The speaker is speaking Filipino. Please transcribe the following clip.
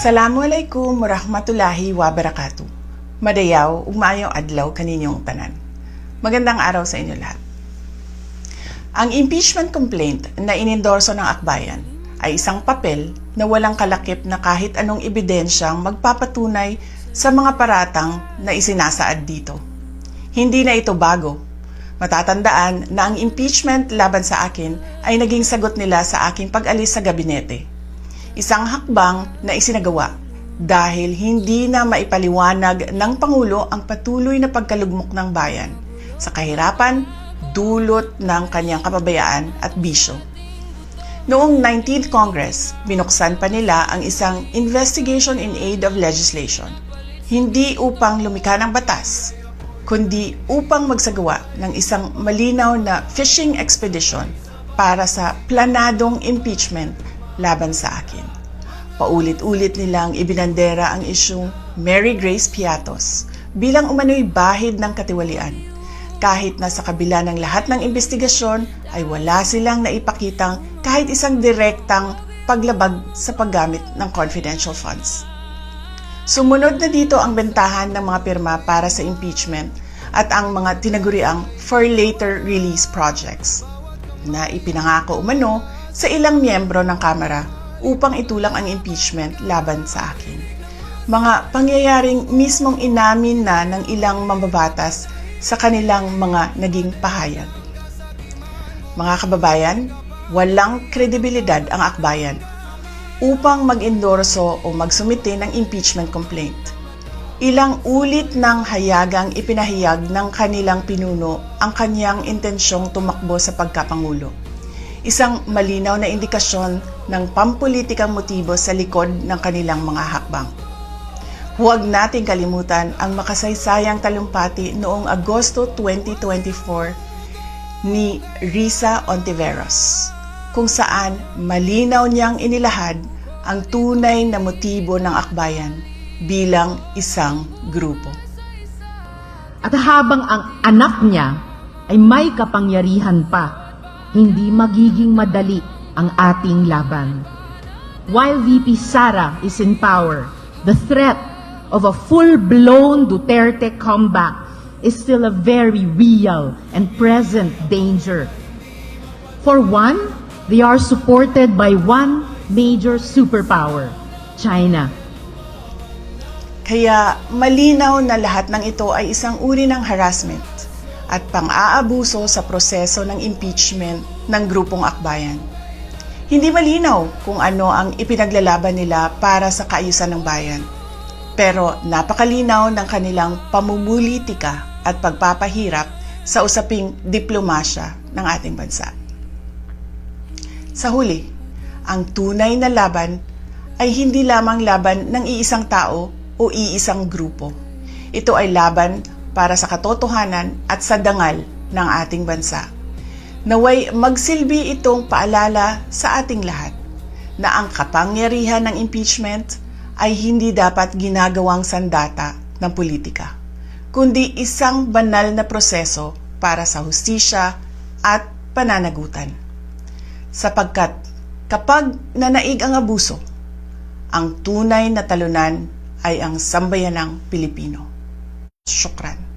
Assalamualaikum warahmatullahi wabarakatuh. Madayaw, ug maayong adlaw kaninyong tanan. Magandang araw sa inyo lahat. Ang impeachment complaint na inendorso ng akbayan ay isang papel na walang kalakip na kahit anong ebidensyang magpapatunay sa mga paratang na isinasaad dito. Hindi na ito bago. Matatandaan na ang impeachment laban sa akin ay naging sagot nila sa aking pag-alis sa gabinete. Isang hakbang na isinagawa dahil hindi na maipaliwanag ng Pangulo ang patuloy na pagkalugmok ng bayan sa kahirapan dulot ng kanyang kapabayaan at bisyo. Noong 19th Congress, binuksan pa nila ang isang Investigation in Aid of Legislation, hindi upang lumikha ng batas, kundi upang magsagawa ng isang malinaw na fishing expedition para sa planadong impeachment laban sa akin. Paulit-ulit nilang ibinandera ang isyung Mary Grace Piatos bilang umano'y bahid ng katiwalian. Kahit na sa kabila ng lahat ng investigasyon ay wala silang naipakitang kahit isang direktang paglabag sa paggamit ng confidential funds. Sumunod na dito ang bentahan ng mga pirma para sa impeachment at ang mga tinaguriang for later release projects na ipinangako umano sa ilang miyembro ng Kamara upang itulang ang impeachment laban sa akin. Mga pangyayaring mismong inamin na ng ilang mambabatas sa kanilang mga naging pahayag. Mga kababayan, walang kredibilidad ang akbayan upang mag-endorso o magsumite ng impeachment complaint. Ilang ulit ng hayagang ipinahayag ng kanilang pinuno ang kanyang intensyong tumakbo sa pagkapangulo. Isang malinaw na indikasyon ng pampulitikang motibo sa likod ng kanilang mga hakbang. Huwag nating kalimutan ang makasaysayang talumpati noong Agosto 2024 ni Risa Ontiveros, kung saan malinaw niyang inilahad ang tunay na motibo ng akbayan bilang isang grupo. At habang ang anak niya ay may kapangyarihan pa, hindi magiging madali ang ating laban. While VP Sara is in power, the threat of a full-blown Duterte comeback is still a very real and present danger. For one, they are supported by one major superpower, China. Kaya malinaw na lahat ng ito ay isang uri ng harassment at pang-aabuso sa proseso ng impeachment ng grupong akbayan. Hindi malinaw kung ano ang ipinaglalaban nila para sa kaayusan ng bayan, pero napakalinaw ng kanilang pamumulitika at pagpapahirap sa usaping diplomasya ng ating bansa. Sa huli, ang tunay na laban ay hindi lamang laban ng iisang tao o iisang grupo. Ito ay laban para sa katotohanan at sa dangal ng ating bansa. Naway magsilbi itong paalala sa ating lahat na ang kapangyarihan ng impeachment ay hindi dapat ginagawang sandata ng politika, kundi isang banal na proseso para sa hustisya at pananagutan. Sapagkat kapag nanaig ang abuso, ang tunay na talunan ay ang sambayanang Pilipino. Syukran.